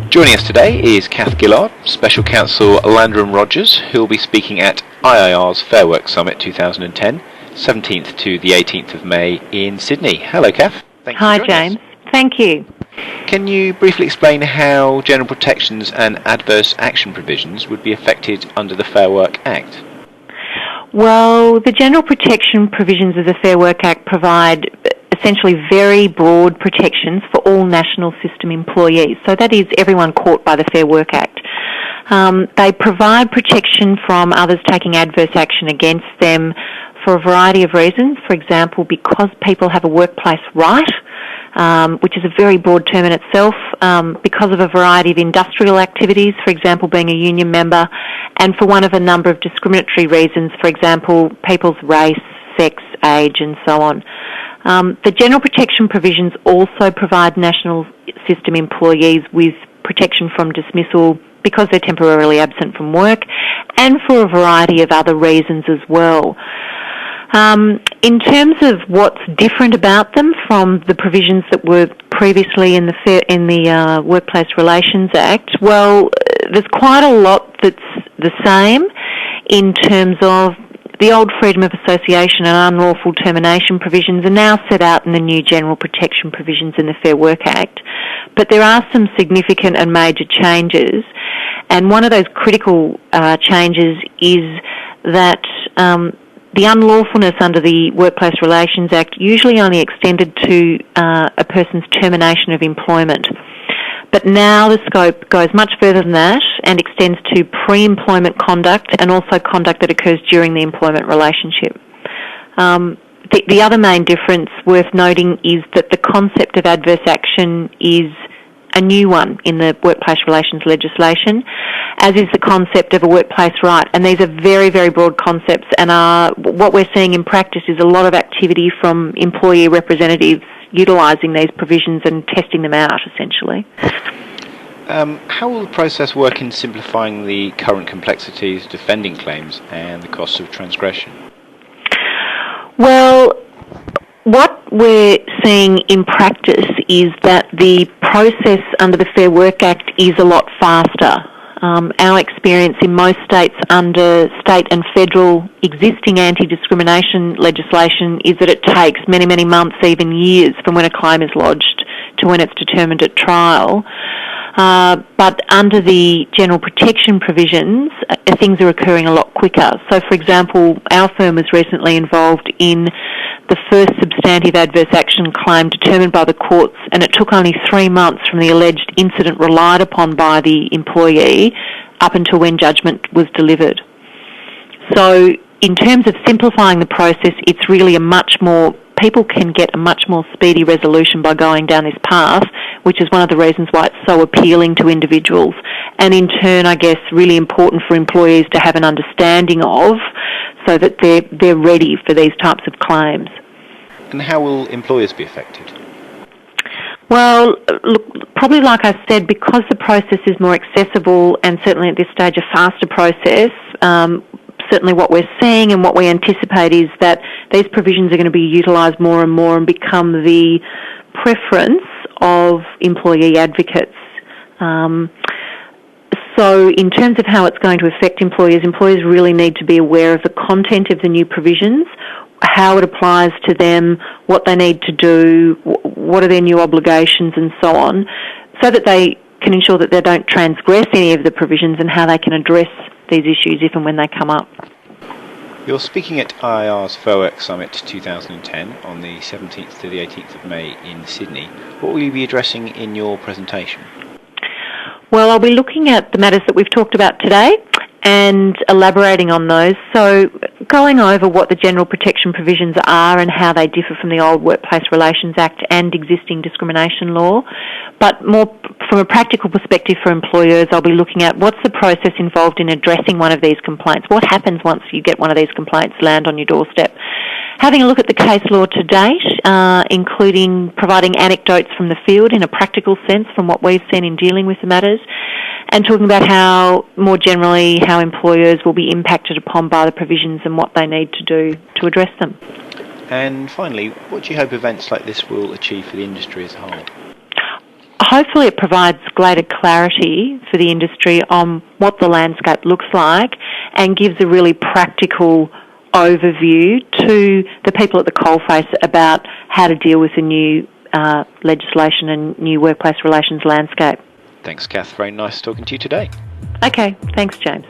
Joining us today is Cath Gillard, Special Counsel Lander Rogers, who will be speaking at IIR's Fair Work Summit 2010, 17th to the 18th of May in Sydney. Hello, Cath. Thanks Hi, James. Thank you. Can you briefly explain how general protections and adverse action provisions would be affected under the Fair Work Act? Well, the general protection provisions of the Fair Work Act provide essentially very broad protections for all national system employees. So that is everyone caught by the Fair Work Act. They provide protection from others taking adverse action against them for a variety of reasons. For example, because people have a workplace right, which is a very broad term in itself, because of a variety of industrial activities, for example, being a union member, and for one of a number of discriminatory reasons, for example, people's race, sex, age, and so on. The general protection provisions also provide national system employees with protection from dismissal because they're temporarily absent from work and for a variety of other reasons as well. In terms of what's different about them from the provisions that were previously in the Workplace Relations Act, well, there's quite a lot that's the same in terms of the old freedom of association and unlawful termination provisions are now set out in the new general protection provisions in the Fair Work Act. But there are some significant and major changes, and one of those critical changes is that the unlawfulness under the Workplace Relations Act usually only extended to a person's termination of employment. But now the scope goes much further than that and extends to pre-employment conduct and also conduct that occurs during the employment relationship. The other main difference worth noting is that the concept of adverse action is a new one in the workplace relations legislation, as is the concept of a workplace right. And these are very, very broad concepts, and what we're seeing in practice is a lot of activity from employee representatives utilising these provisions and testing them out, essentially. How will the process work in simplifying the current complexities, defending claims, and the costs of transgression? Well, what we're seeing in practice is that the process under the Fair Work Act is a lot faster. Our experience in most states under state and federal existing anti-discrimination legislation is that it takes many, many months, even years, from when a claim is lodged to when it's determined at trial. But under the general protection provisions, things are occurring a lot quicker. So, for example, our firm was recently involved in the first substantive adverse action claim determined by the courts, and it took only 3 months from the alleged incident relied upon by the employee up until when judgment was delivered. So in terms of simplifying the process, it's really people can get a much more speedy resolution by going down this path, which is one of the reasons why it's so appealing to individuals, and in turn, I guess, really important for employees to have an understanding of, so that they're ready for these types of claims. And how will employers be affected? Well, look, probably like I said, because the process is more accessible and certainly at this stage a faster process, certainly what we're seeing and what we anticipate is that these provisions are going to be utilised more and more and become the preference of employee advocates. So in terms of how it's going to affect employers really need to be aware of the content of the new provisions, how it applies to them, what they need to do, what are their new obligations and so on, so that they can ensure that they don't transgress any of the provisions and how they can address these issues if and when they come up. You're speaking at IIR's Fair Work Summit 2010 on the 17th to the 18th of May in Sydney. What will you be addressing in your presentation? Well, I'll be looking at the matters that we've talked about today and elaborating on those. So going over what the general protection provisions are and how they differ from the old Workplace Relations Act and existing discrimination law. But more from a practical perspective for employers, I'll be looking at what's the process involved in addressing one of these complaints. What happens once you get one of these complaints land on your doorstep? Having a look at the case law to date, including providing anecdotes from the field in a practical sense from what we've seen in dealing with the matters, and talking about how, more generally, how employers will be impacted upon by the provisions and what they need to do to address them. And finally, what do you hope events like this will achieve for the industry as a whole? hopefully it provides greater clarity for the industry on what the landscape looks like and gives a really practical overview to the people at the coalface about how to deal with the new legislation and new workplace relations landscape. Thanks, Cath. Very nice talking to you today. Okay, thanks, James.